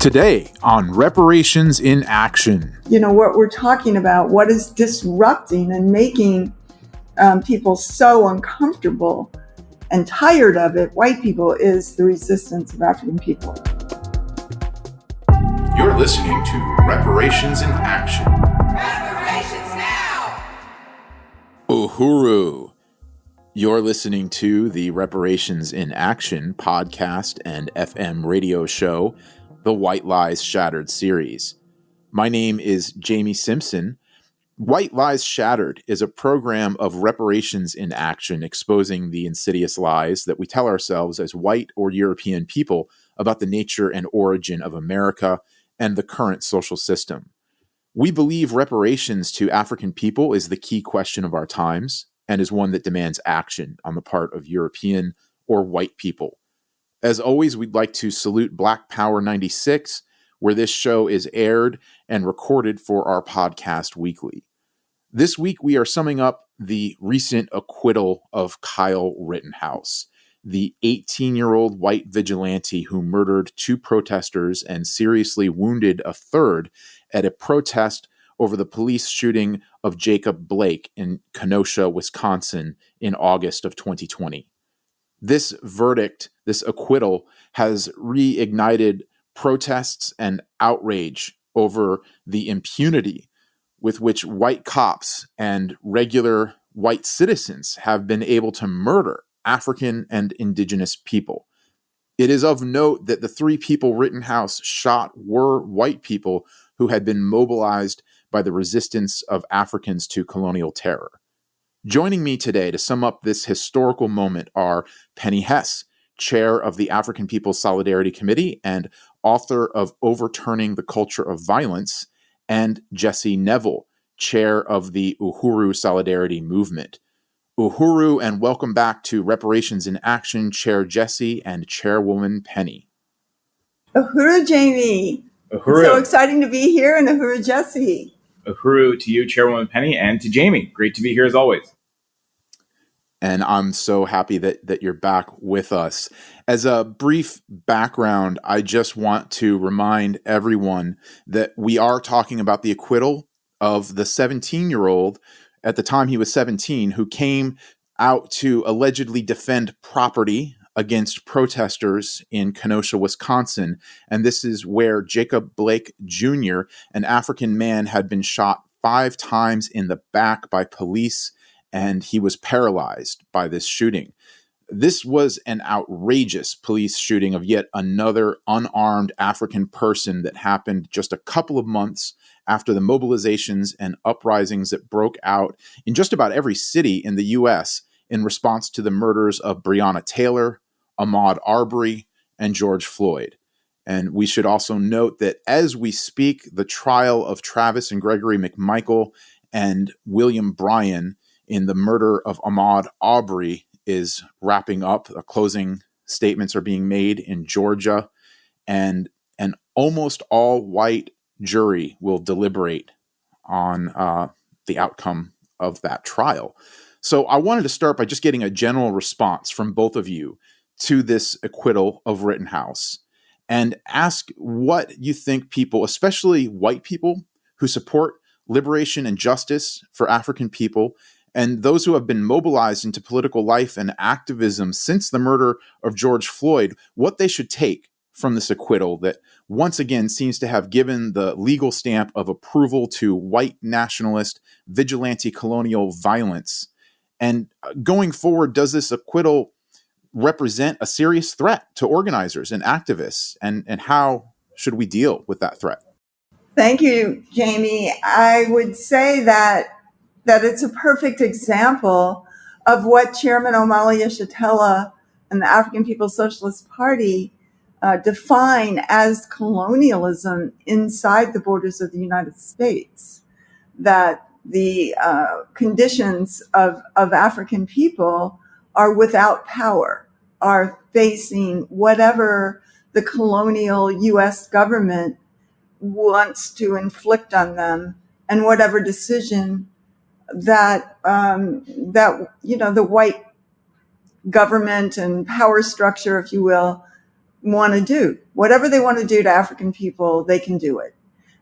Today on Reparations in Action. You know, what we're talking about, what is disrupting and making people so uncomfortable and tired of it, white people, is the resistance of African people. You're listening to Reparations in Action. Reparations now! Uhuru. You're listening to the Reparations in Action podcast and FM radio show, the White Lies Shattered series. My name is Jamie Simpson. White Lies Shattered is a program of reparations in action exposing the insidious lies that we tell ourselves as white or European people about the nature and origin of America and the current social system. We believe reparations to African people is the key question of our times and is one that demands action on the part of European or white people. As always, we'd like to salute Black Power 96, where this show is aired and recorded for our podcast weekly. This week, we are summing up the recent acquittal of Kyle Rittenhouse, the 18-year-old white vigilante who murdered two protesters and seriously wounded a third at a protest over the police shooting of Jacob Blake in Kenosha, Wisconsin in August of 2020. This verdict, this acquittal, has reignited protests and outrage over the impunity with which white cops and regular white citizens have been able to murder African and indigenous people. It is of note that the three people Rittenhouse shot were white people who had been mobilized by the resistance of Africans to colonial terror. Joining me today to sum up this historical moment are Penny Hess, chair of the African People's Solidarity Committee and author of Overturning the Culture of Violence, and Jesse Nevel, chair of the Uhuru Solidarity Movement. Uhuru, and welcome back to Reparations in Action, Chair Jesse and Chairwoman Penny. Uhuru, Jamie. Uhuru. It's so exciting to be here, and Uhuru, Jesse. Uhuru to you, Chairwoman Penny, and to Jamie. Great to be here as always. And I'm so happy that you're back with us. As a brief background, I just want to remind everyone that we are talking about the acquittal of the 17-year-old, at the time he was 17, who came out to allegedly defend property against protesters in Kenosha, Wisconsin. And this is where Jacob Blake Jr., an African man, had been shot 5 times in the back by police, and he was paralyzed by this shooting. This was an outrageous police shooting of yet another unarmed African person that happened just a couple of months after the mobilizations and uprisings that broke out in just about every city in the U.S. in response to the murders of Breonna Taylor, Ahmaud Arbery, and George Floyd. And we should also note that as we speak, the trial of Travis and Gregory McMichael and William Bryan in the murder of Ahmaud Arbery is wrapping up. Closing statements are being made in Georgia, and an almost all-white jury will deliberate on the outcome of that trial. So I wanted to start by just getting a general response from both of you to this acquittal of Rittenhouse and ask what you think people, especially white people who support liberation and justice for African people, and those who have been mobilized into political life and activism since the murder of George Floyd, what they should take from this acquittal that once again seems to have given the legal stamp of approval to white nationalist, vigilante colonial violence. And going forward, does this acquittal represent a serious threat to organizers and activists? And how should we deal with that threat? Thank you, Jamie. I would say that it's a perfect example of what Chairman Omali Yeshitela and the African People's Socialist Party define as colonialism inside the borders of the United States. That the conditions of African people are without power, are facing whatever the colonial U.S. government wants to inflict on them, and whatever decision that the white government and power structure, if you will, want to do. Whatever they want to do to African people, they can do it.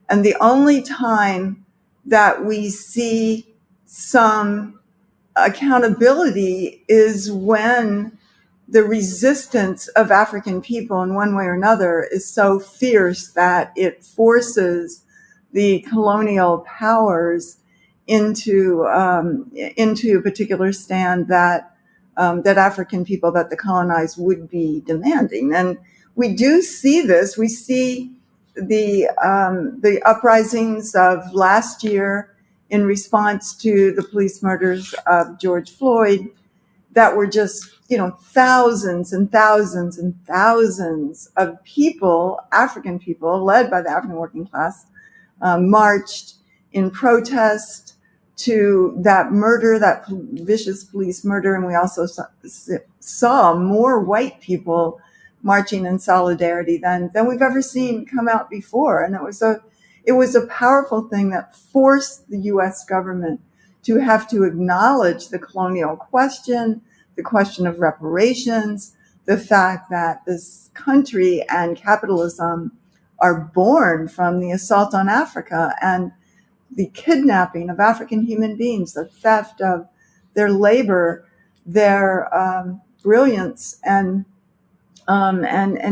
And the only time that we see some accountability is when the resistance of African people in one way or another is so fierce that it forces the colonial powers into a particular stand that African people, that the colonized, would be demanding. And we do see this. We see the uprisings of last year in response to the police murders of George Floyd, that were just, thousands and thousands and thousands of people, African people, led by the African working class, marched in protest to that murder, that vicious police murder. And we also saw more white people marching in solidarity than we've ever seen come out before. And it was a powerful thing that forced the U.S. government to have to acknowledge the colonial question, the question of reparations, the fact that this country and capitalism are born from the assault on Africa and the kidnapping of African human beings, the theft of their labor, their brilliance, and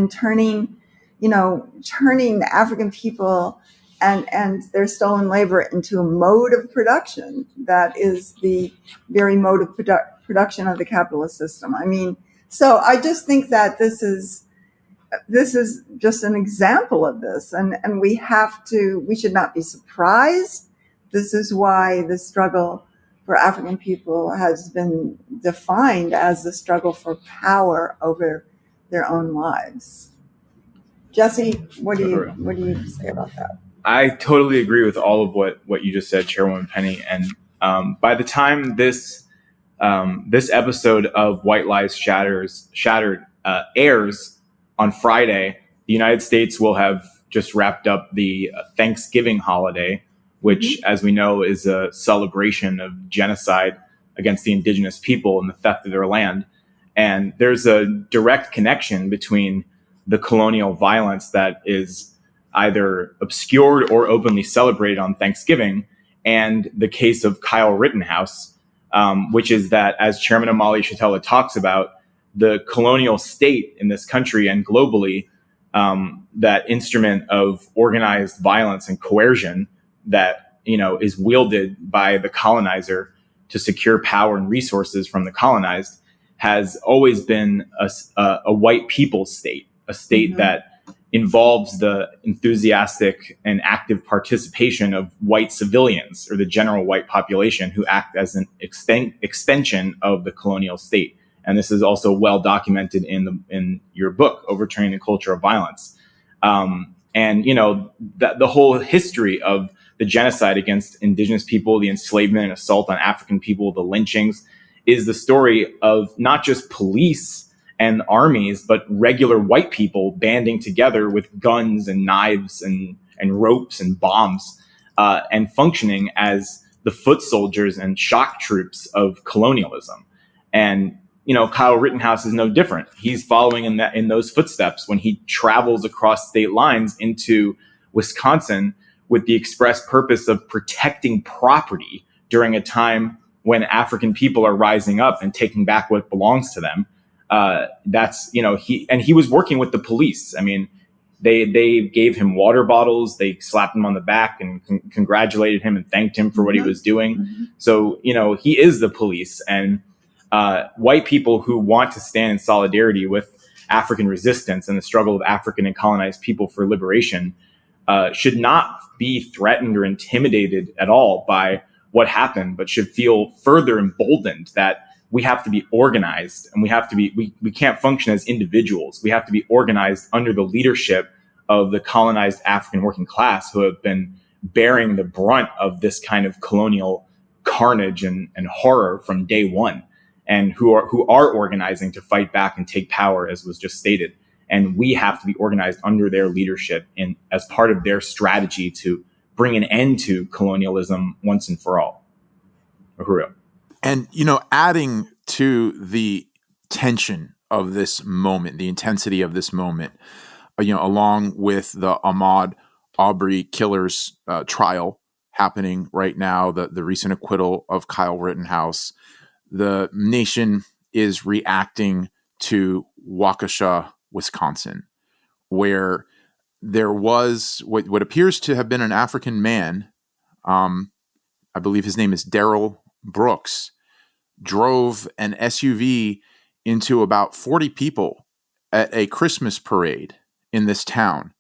turning African people and their stolen labor into a mode of production that is the very mode of production of the capitalist system. I mean, so I just think that this is just an example of this, and we should not be surprised. This is why the struggle for African people has been defined as the struggle for power over their own lives. Jesse, what do you say about that? I totally agree with all of what you just said, Chairwoman Penny. And by the time this episode of White Lies Shattered airs on Friday, the United States will have just wrapped up the Thanksgiving holiday, which, as we know, is a celebration of genocide against the indigenous people and the theft of their land. And there's a direct connection between the colonial violence that is either obscured or openly celebrated on Thanksgiving and the case of Kyle Rittenhouse, which is that, as Chairman Amalia Shatella talks about, the colonial state in this country and globally, that instrument of organized violence and coercion that, is wielded by the colonizer to secure power and resources from the colonized, has always been a white people's state, a state that involves the enthusiastic and active participation of white civilians or the general white population who act as an extension of the colonial state. And this is also well documented in your book, Overturning the Culture of Violence. And, the whole history of the genocide against indigenous people, the enslavement and assault on African people, the lynchings, is the story of not just police and armies, but regular white people banding together with guns and knives and ropes and bombs, and functioning as the foot soldiers and shock troops of colonialism. And, Kyle Rittenhouse is no different. He's following in those footsteps when he travels across state lines into Wisconsin with the express purpose of protecting property during a time when African people are rising up and taking back what belongs to them. He was working with the police. I mean, they gave him water bottles. They slapped him on the back and congratulated him and thanked him for what he was doing. So, he is the police, and white people who want to stand in solidarity with African resistance and the struggle of African and colonized people for liberation should not be threatened or intimidated at all by what happened, but should feel further emboldened that we have to be organized, and we can't function as individuals. We have to be organized under the leadership of the colonized African working class, who have been bearing the brunt of this kind of colonial carnage and horror from day one, and who are organizing to fight back and take power, as was just stated. And we have to be organized under their leadership and as part of their strategy to bring an end to colonialism once and for all. Uhuru. And, adding to the tension of this moment, the intensity of this moment, along with the Ahmaud Arbery killers trial happening right now, the recent acquittal of Kyle Rittenhouse, the nation is reacting to Waukesha, Wisconsin, where there was what appears to have been an African man. I believe his name is Daryl Brooks, drove an SUV into about 40 people at a Christmas parade in this town.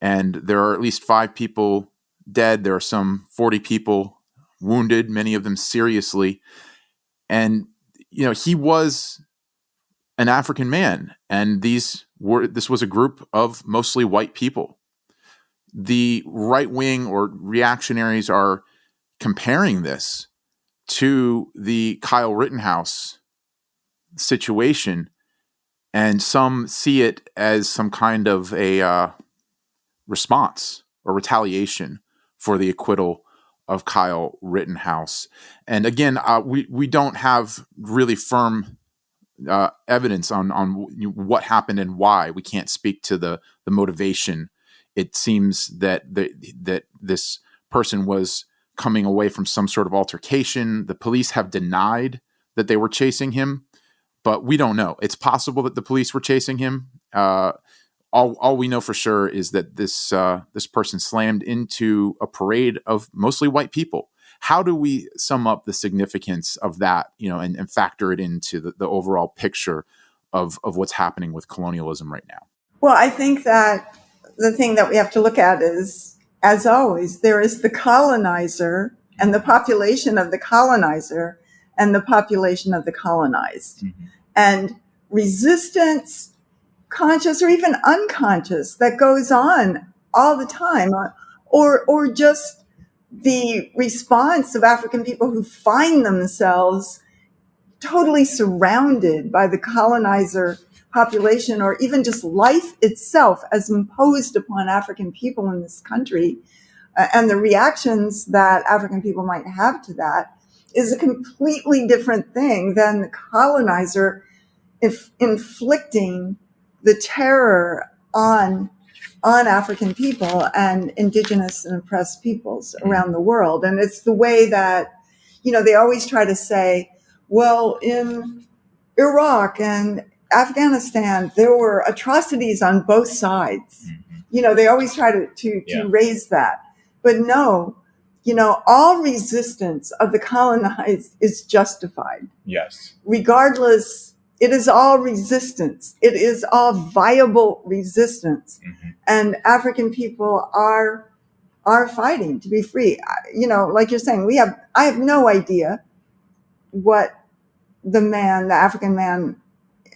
And there are at least 5 people dead. There are some 40 people wounded, many of them seriously. And, he was an African man. And this was a group of mostly white people. The right wing or reactionaries are comparing this to the Kyle Rittenhouse situation, and some see it as some kind of a response or retaliation for the acquittal of Kyle Rittenhouse. And again, we don't have really firm evidence on what happened and why. We can't speak to the motivation. It seems that that this person was coming away from some sort of altercation. The police have denied that they were chasing him, but we don't know. It's possible that the police were chasing him. All we know for sure is that this person slammed into a parade of mostly white people. How do we sum up the significance of that, and factor it into the overall picture of what's happening with colonialism right now? Well, I think that the thing that we have to look at is, as always, there is the colonizer and the population of the colonizer and the population of the colonized. Mm-hmm. And resistance, conscious or even unconscious, that goes on all the time, or just the response of African people who find themselves totally surrounded by the colonizer population, or even just life itself as imposed upon African people in this country, and the reactions that African people might have to that, is a completely different thing than the colonizer inflicting the terror on African people and indigenous and oppressed peoples around the world. And it's the way that, they always try to say, well, in Iraq and Afghanistan, there were atrocities on both sides. Mm-hmm. They always try to raise that. But no, all resistance of the colonized is justified. Yes. Regardless, it is all resistance. It is all viable resistance. Mm-hmm. And African people are fighting to be free. Like you're saying, I have no idea what the African man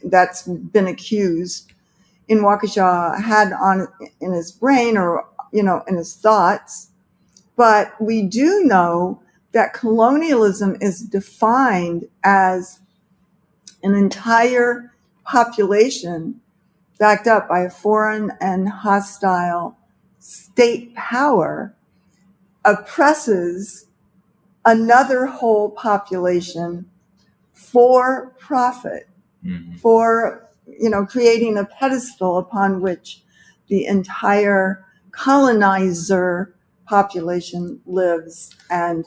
that's been accused in Waukesha had in his brain, or, in his thoughts. But we do know that colonialism is defined as an entire population backed up by a foreign and hostile state power oppresses another whole population for profit, mm-hmm. for, creating a pedestal upon which the entire colonizer population lives and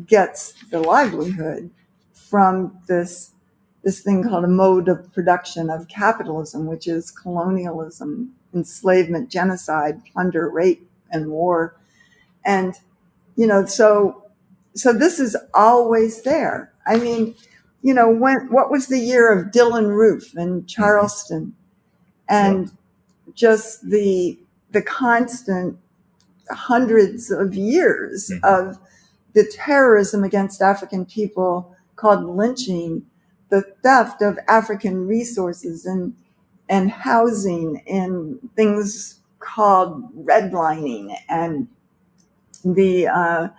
gets the livelihood from this thing called a mode of production of capitalism, which is colonialism, enslavement, genocide, plunder, rape, and war. And, so this is always there. I mean, what was the year of Dylan Roof in Charleston? And just the constant hundreds of years of the terrorism against African people called lynching, the theft of African resources and housing, and things called redlining, and the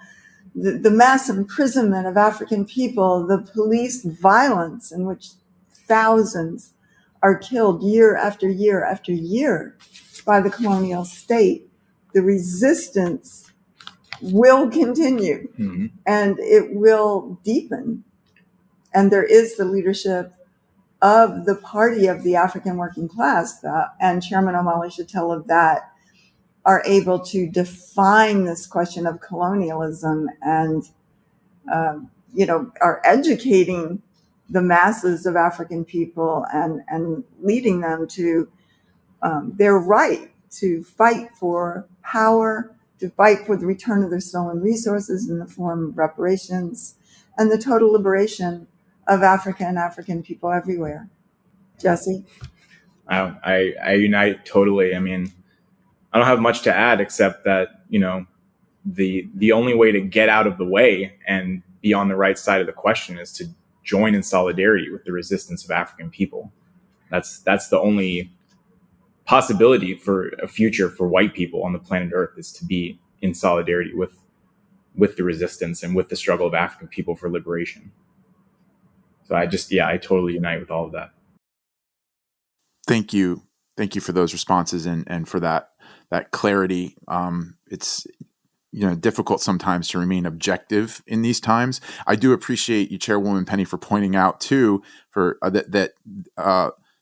mass imprisonment of African people, the police violence in which thousands are killed year after year after year by the colonial state. The resistance will continue, and it will deepen. And there is the leadership of the party of the African working class, and Chairman Omali Shatila, that are able to define this question of colonialism and, are educating the masses of African people and leading them to their right to fight for power, to fight for the return of their stolen resources in the form of reparations, and the total liberation of Africa and African people everywhere. Jesse? I unite totally. I mean, I don't have much to add except that, the only way to get out of the way and be on the right side of the question is to join in solidarity with the resistance of African people. That's the only possibility for a future for white people on the planet Earth, is to be in solidarity with the resistance and with the struggle of African people for liberation. So I totally unite with all of that. Thank you for those responses and for that clarity. It's difficult sometimes to remain objective in these times. I do appreciate you, Chairwoman Penny, for pointing out too that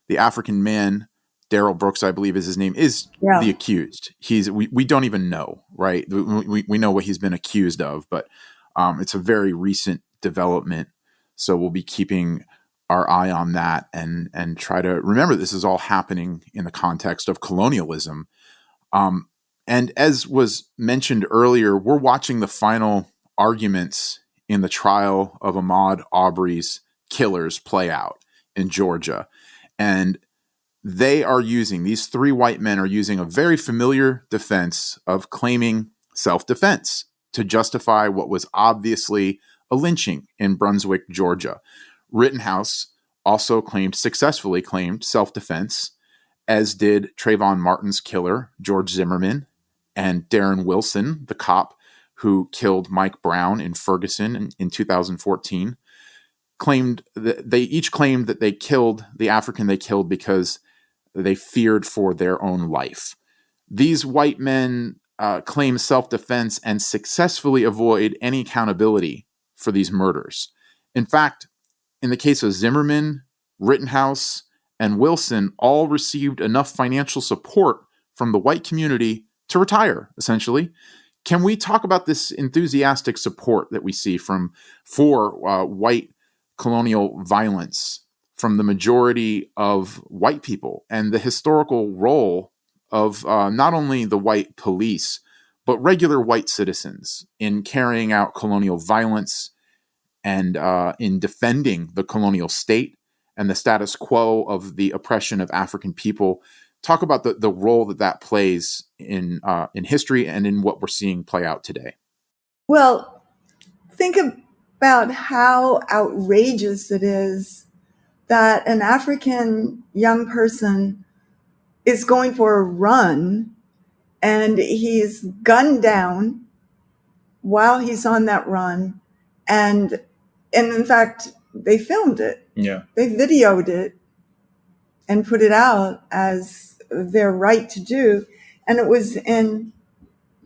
the African man, Darrell Brooks, I believe is his name, is the accused. We don't even know, right? We know what he's been accused of, but it's a very recent development. So we'll be keeping our eye on that and try to remember this is all happening in the context of colonialism. And as was mentioned earlier, we're watching the final arguments in the trial of Ahmaud Arbery's killers play out in Georgia. And these three white men are using a very familiar defense of claiming self-defense to justify what was obviously a lynching in Brunswick, Georgia. Rittenhouse also successfully claimed self-defense, as did Trayvon Martin's killer, George Zimmerman, and Darren Wilson, the cop who killed Mike Brown in Ferguson in 2014. They each claimed that they killed the African they killed because they feared for their own life. These white men claim self-defense and successfully avoid any accountability for these murders. In fact, in the case of Zimmerman, Rittenhouse, and Wilson, all received enough financial support from the white community to retire, essentially. Can we talk about this enthusiastic support that we see for white colonial violence from the majority of white people, and the historical role of not only the white police, but regular white citizens in carrying out colonial violence and in defending the colonial state and the status quo of the oppression of African people? Talk about the role that plays in history and in what we're seeing play out today. Well, think about how outrageous it is that an African young person is going for a run and he's gunned down while he's on that run. And in fact, they filmed it. Yeah. They videoed it and put it out as their right to do. And it was in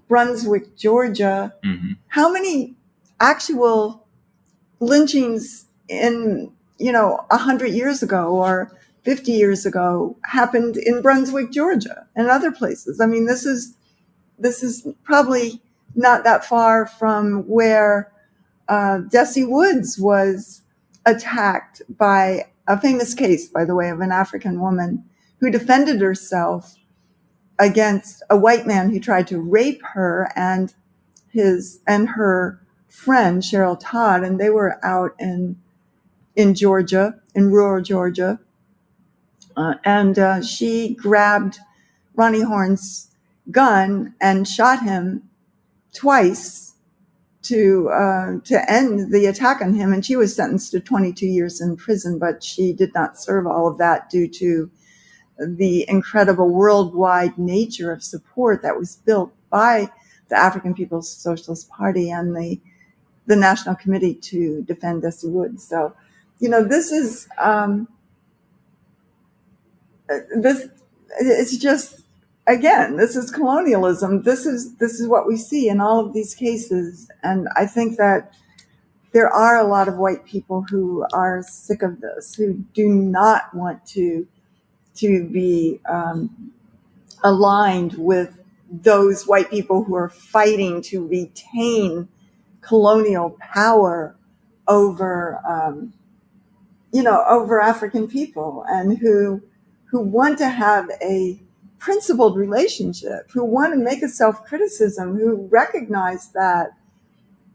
Brunswick, Georgia. Mm-hmm. How many actual lynchings in 100 years ago or 50 years ago happened in Brunswick, Georgia, and other places? I mean, this is probably not that far from where Desi Woods was attacked by a famous case, by the way, of an African woman who defended herself against a white man who tried to rape her and her friend Cheryl Todd, and they were out in Georgia, in rural Georgia, and she grabbed Ronnie Horn's gun and shot him twice to end the attack on him, and she was sentenced to 22 years in prison, but she did not serve all of that due to the incredible worldwide nature of support that was built by the African People's Socialist Party and the National Committee to Defend Desi Woods. So, this is it's just, again, this is colonialism. This is what we see in all of these cases, and I think that there are a lot of white people who are sick of this, who do not want to be aligned with those white people who are fighting to retain colonial power over, over African people, and who want to have a principled relationship, who want to make a self-criticism, who recognize that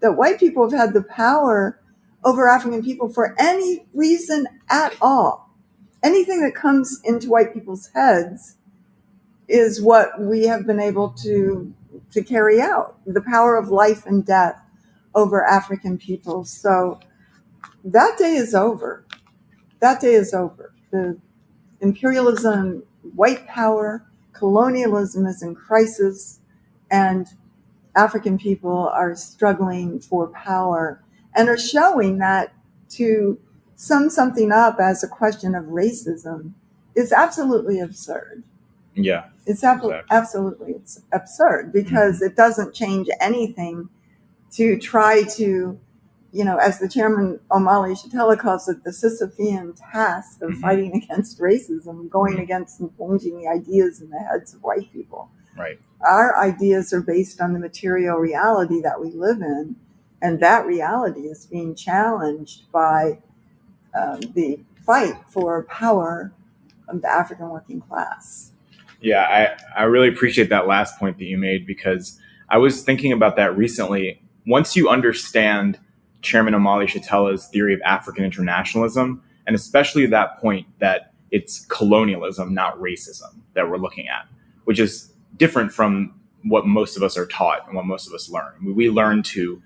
white people have had the power over African people for any reason at all. Anything that comes into white people's heads is what we have been able to carry out, the power of life and death over African people. So that day is over. That day is over. The imperialism, white power, colonialism is in crisis, and African people are struggling for power and are showing that to sum something up as a question of racism is absolutely absurd. Yeah. It's absolutely it's absurd, because it doesn't change anything to try to, as the chairman Omali Shatella calls it, the Sisyphean task of fighting against racism, going against and changing the ideas in the heads of white people. Right. Our ideas are based on the material reality that we live in, and that reality is being challenged by the fight for power of the African working class. Yeah, I really appreciate that last point that you made, because I was thinking about that recently. Once you understand Chairman Omali Shatella's theory of African internationalism, and especially that point that it's colonialism, not racism, that we're looking at, which is different from what most of us are taught and what most of us learn. We learn to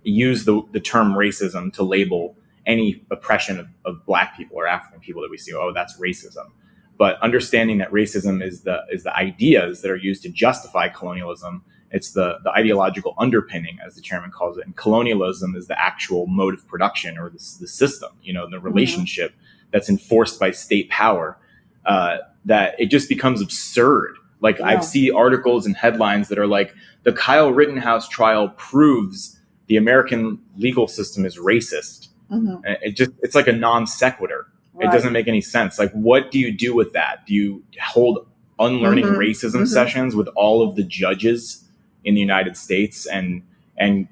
use the term racism to label any oppression of Black people or African people that we see. Oh, that's racism. But understanding that racism is the ideas that are used to justify colonialism. It's the ideological underpinning, as the chairman calls it. And colonialism is the actual mode of production, or the system, the relationship that's enforced by state power, that it just becomes absurd. Like, I've seen articles and headlines that are like, the Kyle Rittenhouse trial proves the American legal system is racist. It's like a non sequitur. Right. It doesn't make any sense. Like, what do you do with that? Do you hold unlearning racism sessions with all of the judges in the United States and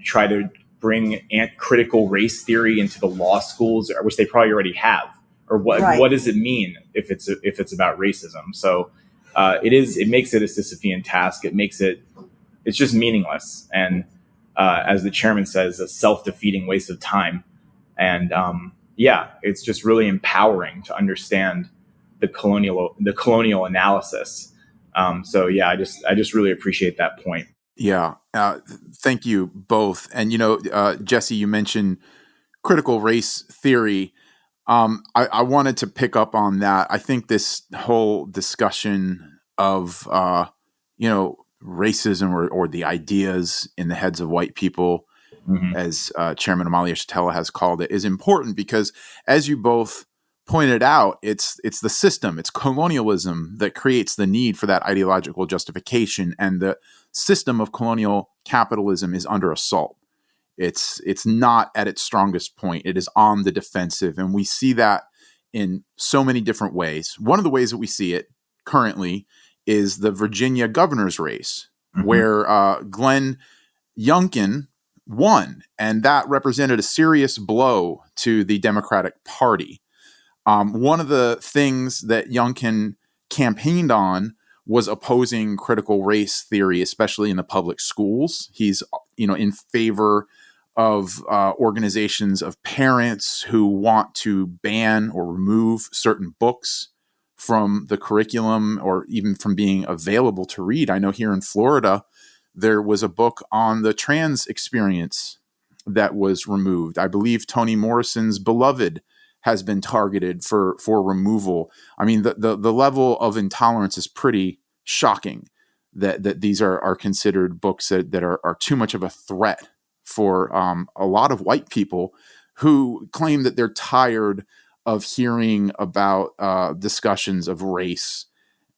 try to bring critical race theory into the law schools, which they probably already have? Or what does it mean if it's about racism? So it makes it a Sisyphean task. It's just meaningless, and as the chairman says, a self-defeating waste of time. And it's just really empowering to understand the colonial analysis. I just really appreciate that point. Yeah, thank you both. And Jesse, you mentioned critical race theory. I wanted to pick up on that. I think this whole discussion of racism or the ideas in the heads of white people, as Chairman Omali Shatella has called it, is important because, as you both pointed out, it's the system, it's colonialism that creates the need for that ideological justification, and the system of colonial capitalism is under assault. It's not at its strongest point. It is on the defensive, and we see that in so many different ways. One of the ways that we see it currently is the Virginia governor's race, where Glenn Youngkin won, and that represented a serious blow to the Democratic Party. One of the things that Youngkin campaigned on was opposing critical race theory, especially in the public schools. He's, in favor of organizations of parents who want to ban or remove certain books from the curriculum or even from being available to read. I know here in Florida, there was a book on the trans experience that was removed. I believe Toni Morrison's Beloved has been targeted for removal. I mean, the level of intolerance is pretty shocking that these are considered books that are too much of a threat for a lot of white people who claim that they're tired of hearing about discussions of race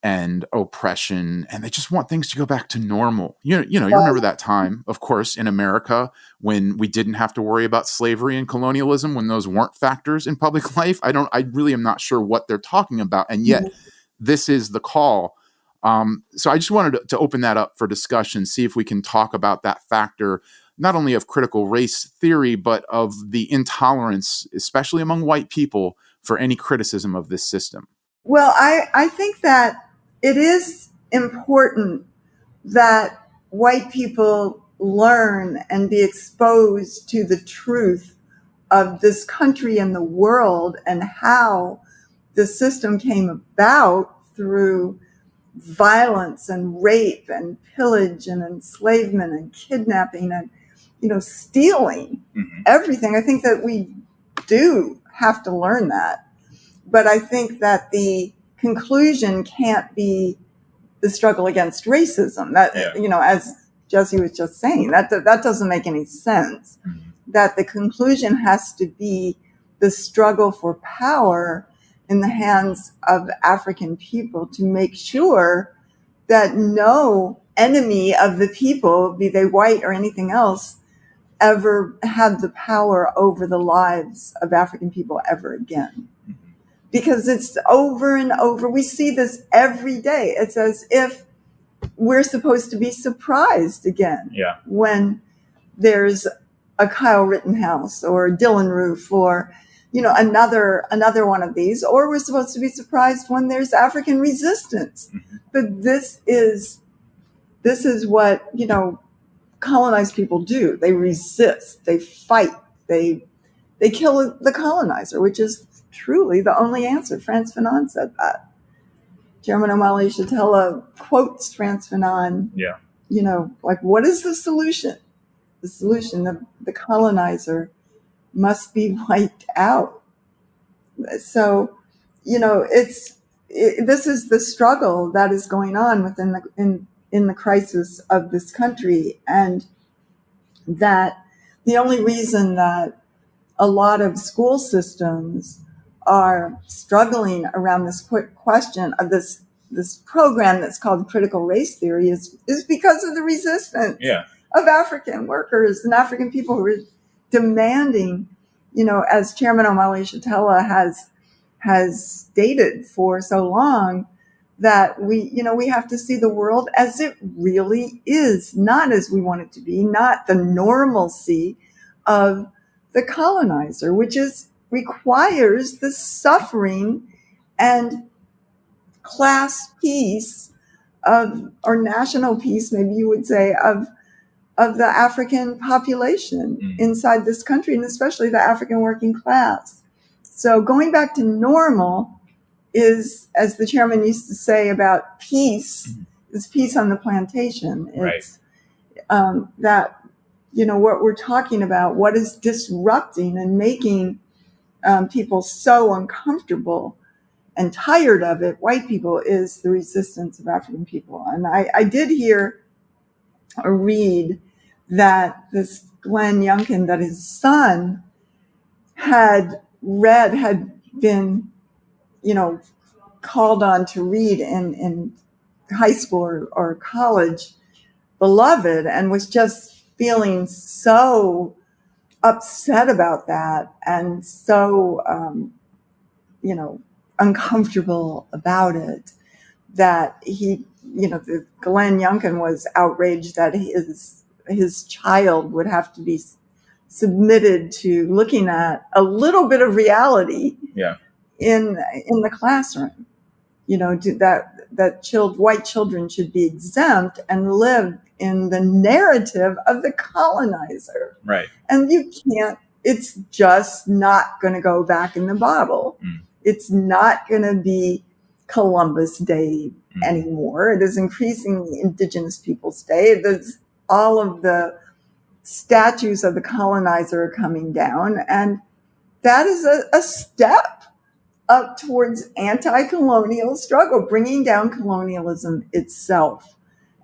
and oppression, and they just want things to go back to normal. You remember that time, of course, in America when we didn't have to worry about slavery and colonialism, when those weren't factors in public life. I really am not sure what they're talking about, and yet this is the call. So I just wanted to open that up for discussion, see if we can talk about that factor, not only of critical race theory, but of the intolerance, especially among white people, for any criticism of this system. Well, I think that it is important that white people learn and be exposed to the truth of this country and the world and how the system came about through violence and rape and pillage and enslavement and kidnapping and, stealing everything. I think that we do have to learn that. But I think that the conclusion can't be the struggle against racism. That, as Jesse was just saying, that doesn't make any sense. That the conclusion has to be the struggle for power in the hands of African people to make sure that no enemy of the people, be they white or anything else, ever had the power over the lives of African people ever again. Because it's over and over. We see this every day. It's as if we're supposed to be surprised again when there's a Kyle Rittenhouse or Dylan Roof or, another one of these, or we're supposed to be surprised when there's African resistance. But this is what, colonized people do. They resist, they fight, they kill the colonizer, which is truly the only answer. Frantz Fanon said that. Chairman Omali Yeshitela quotes Frantz Fanon. Like, what is the solution? The solution, the colonizer must be wiped out. So, this is the struggle that is going on within in the crisis of this country, and that the only reason that a lot of school systems are struggling around this question of this program that's called critical race theory is because of the resistance of African workers and African people who are demanding, as Chairman Omali Yeshitela has stated for so long, that we have to see the world as it really is, not as we want it to be, not the normalcy of the colonizer, which requires the suffering and class peace or national peace, maybe you would say, of the African population inside this country, and especially the African working class. So going back to normal is, as the chairman used to say about peace, is peace on the plantation. It's that, what we're talking about, what is disrupting and making people so uncomfortable and tired of it, white people, is the resistance of African people. And I did hear or read that this Glenn Youngkin, that his son had been, called on to read in high school or college, Beloved, and was just feeling so upset about that and so, uncomfortable about it, that he, Glenn Youngkin was outraged that his child would have to be submitted to looking at a little bit of reality in the classroom. That white children should be exempt and live in the narrative of the colonizer. Right. And you can't, it's just not going to go back in the bottle. It's not going to be Columbus Day anymore. It is increasingly Indigenous Peoples Day. There's all of the statues of the colonizer are coming down. And that is a step up towards anti-colonial struggle, bringing down colonialism itself.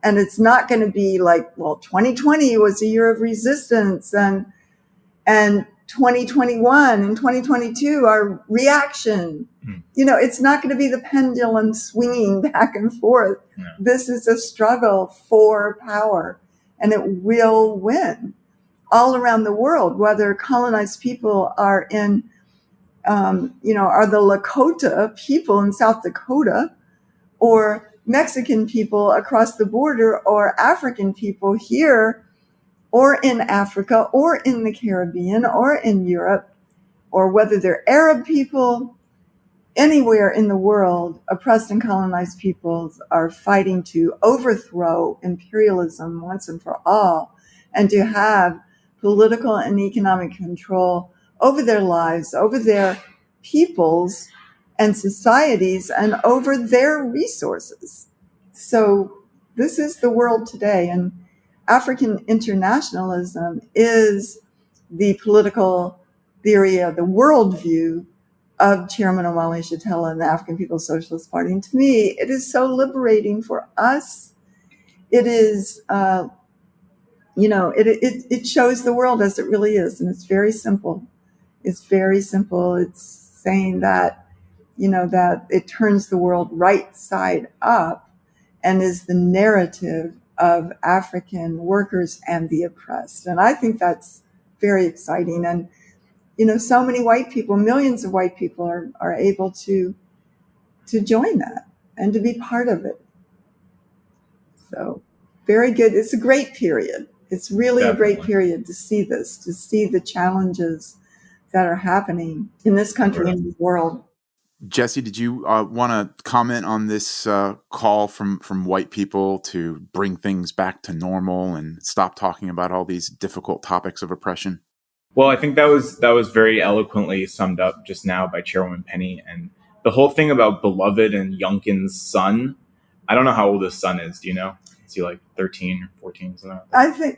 And it's not going to be like, well, 2020 was a year of resistance and 2021 and 2022 are reaction. It's not going to be the pendulum swinging back and forth. Yeah. This is a struggle for power, and it will win all around the world, whether colonized people are in, are the Lakota people in South Dakota, or Mexican people across the border, or African people here, or in Africa, or in the Caribbean, or in Europe, or whether they're Arab people. Anywhere in the world, oppressed and colonized peoples are fighting to overthrow imperialism once and for all, and to have political and economic control over their lives, over their peoples and societies, and over their resources. So this is the world today, and African internationalism is the political theory of the worldview of Chairman Omali Yeshitela and the African People's Socialist Party. And to me, it is so liberating for us. It is, it shows the world as it really is. And it's very simple. It's very simple. It's saying that, that it turns the world right side up and is the narrative of African workers and the oppressed. And I think that's very exciting. And so many white people, millions of white people are able to join that and to be part of it. So very good. It's a great period. It's really Definitely. a great period to see this, to see the challenges that are happening in this country and the world. Jesse, did you want to comment on this call from white people to bring things back to normal and stop talking about all these difficult topics of oppression? Well, I think that was very eloquently summed up just now by Chairwoman Penny, and the whole thing about Beloved and Youngkin's son. I don't know how old his son is. Do you know? Is he like 13 or 14? Something like that?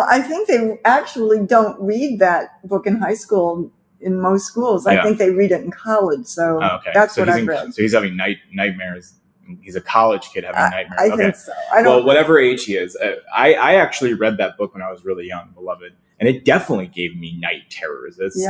I think they actually don't read that book in high school in most schools. I think they read it in college. So that's what I've read. So he's having nightmares. He's a college kid having nightmares. I think so. I don't know. Whatever age he is, I actually read that book when I was really young, Beloved, and it definitely gave me night terrors. It's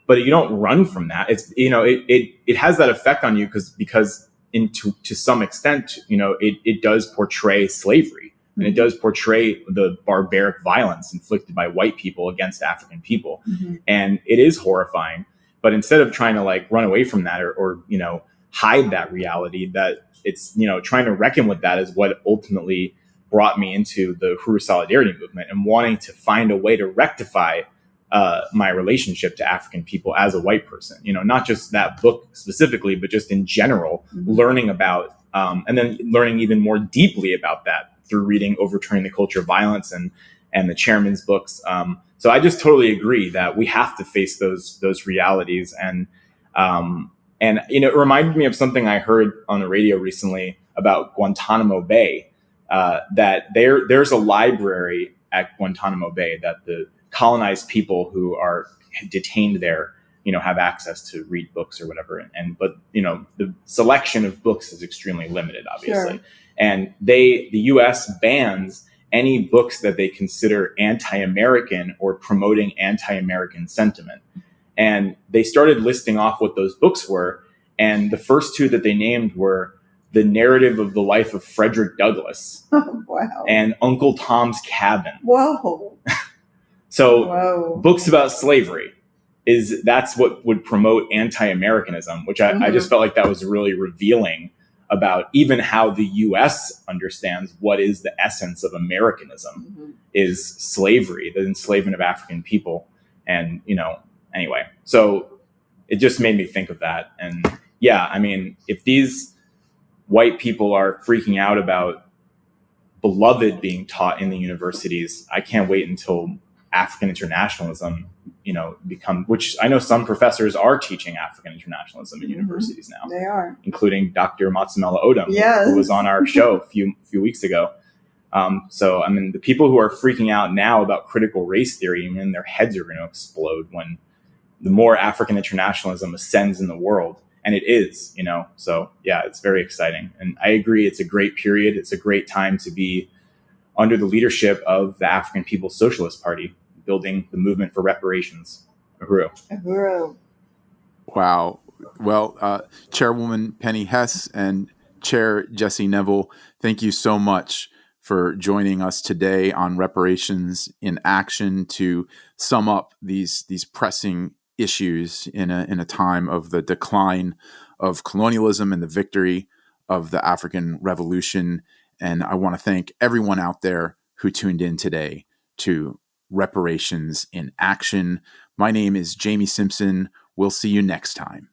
but you don't run from that. It's it has that effect on you because to some extent, it does portray slavery, and it does portray the barbaric violence inflicted by white people against African people. Mm-hmm. And it is horrifying. But instead of trying to run away from that or hide that reality, that it's, trying to reckon with that is what ultimately brought me into the Uhuru Solidarity movement and wanting to find a way to rectify my relationship to African people as a white person, not just that book specifically, but just in general, learning about, and then learning even more deeply about that through reading Overturning the Culture of Violence and the chairman's books. So I just totally agree that we have to face those realities. And it reminded me of something I heard on the radio recently about Guantanamo Bay, that there's a library at Guantanamo Bay that the colonized people who are detained there, have access to read books or whatever. But the selection of books is extremely limited, obviously. Sure. And the U.S. bans any books that they consider anti-American or promoting anti-American sentiment. And they started listing off what those books were. And the first two that they named were The Narrative of the Life of Frederick Douglass. Wow. And Uncle Tom's Cabin. Whoa. So books about slavery that's what would promote anti-Americanism, which I just felt like that was really revealing about even how the U.S. understands what is the essence of Americanism is slavery, the enslavement of African people. And, anyway, so it just made me think of that. And yeah, I mean, if these white people are freaking out about Beloved being taught in the universities, I can't wait until African internationalism, which I know some professors are teaching African internationalism in universities now. They are. Including Dr. Matsamela Odom, who was on our show a few weeks ago. So, I mean, the people who are freaking out now about critical race theory, their heads are going to explode when the more African internationalism ascends in the world. And it is, so yeah, it's very exciting. And I agree. It's a great period. It's a great time to be under the leadership of the African People's Socialist Party. building the movement for reparations. Uhuru. Uhuru. Wow. Well, Chairwoman Penny Hess and Chair Jesse Nevel, thank you so much for joining us today on Reparations in Action to sum up these pressing issues in a time of the decline of colonialism and the victory of the African Revolution. And I want to thank everyone out there who tuned in today to Reparations in Action. My name is Jamie Simpson. We'll see you next time.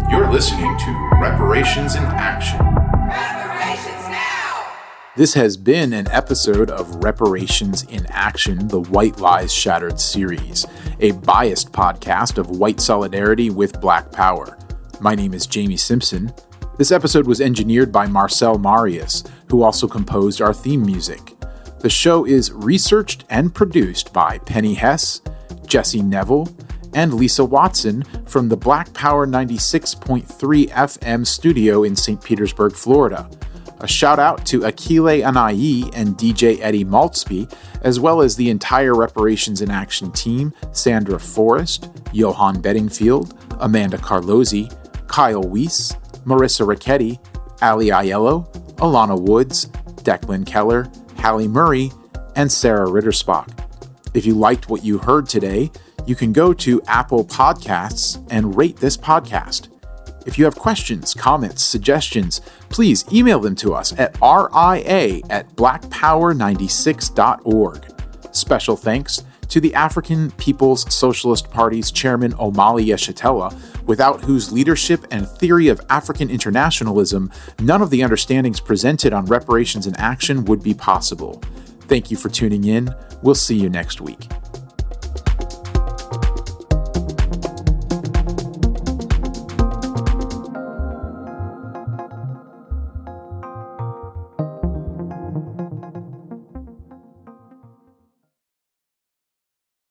You're listening to Reparations in Action. Reparations now! This has been an episode of Reparations in Action, the White Lies Shattered series, a biased podcast of white solidarity with Black power. My name is Jamie Simpson. This episode was engineered by Marcel Marius, who also composed our theme music. The show is researched and produced by Penny Hess, Jesse Nevel, and Lisa Watson from the Black Power 96.3 FM studio in St. Petersburg, Florida. A shout out to Akile Anayi and DJ Eddie Maltzby, as well as the entire Reparations in Action team, Sandra Forrest, Johan Bedingfield, Amanda Carlozzi, Kyle Weiss, Marissa Ricchetti, Ali Aiello, Alana Woods, Declan Keller, Hallie Murray, and Sarah Rittersbach. If you liked what you heard today, you can go to Apple Podcasts and rate this podcast. If you have questions, comments, suggestions, please email them to us at ria@blackpower96.org. Special thanks to the African People's Socialist Party's chairman Omali Yeshitela, without whose leadership and theory of African internationalism, none of the understandings presented on Reparations in Action would be possible. Thank you for tuning in. We'll see you next week.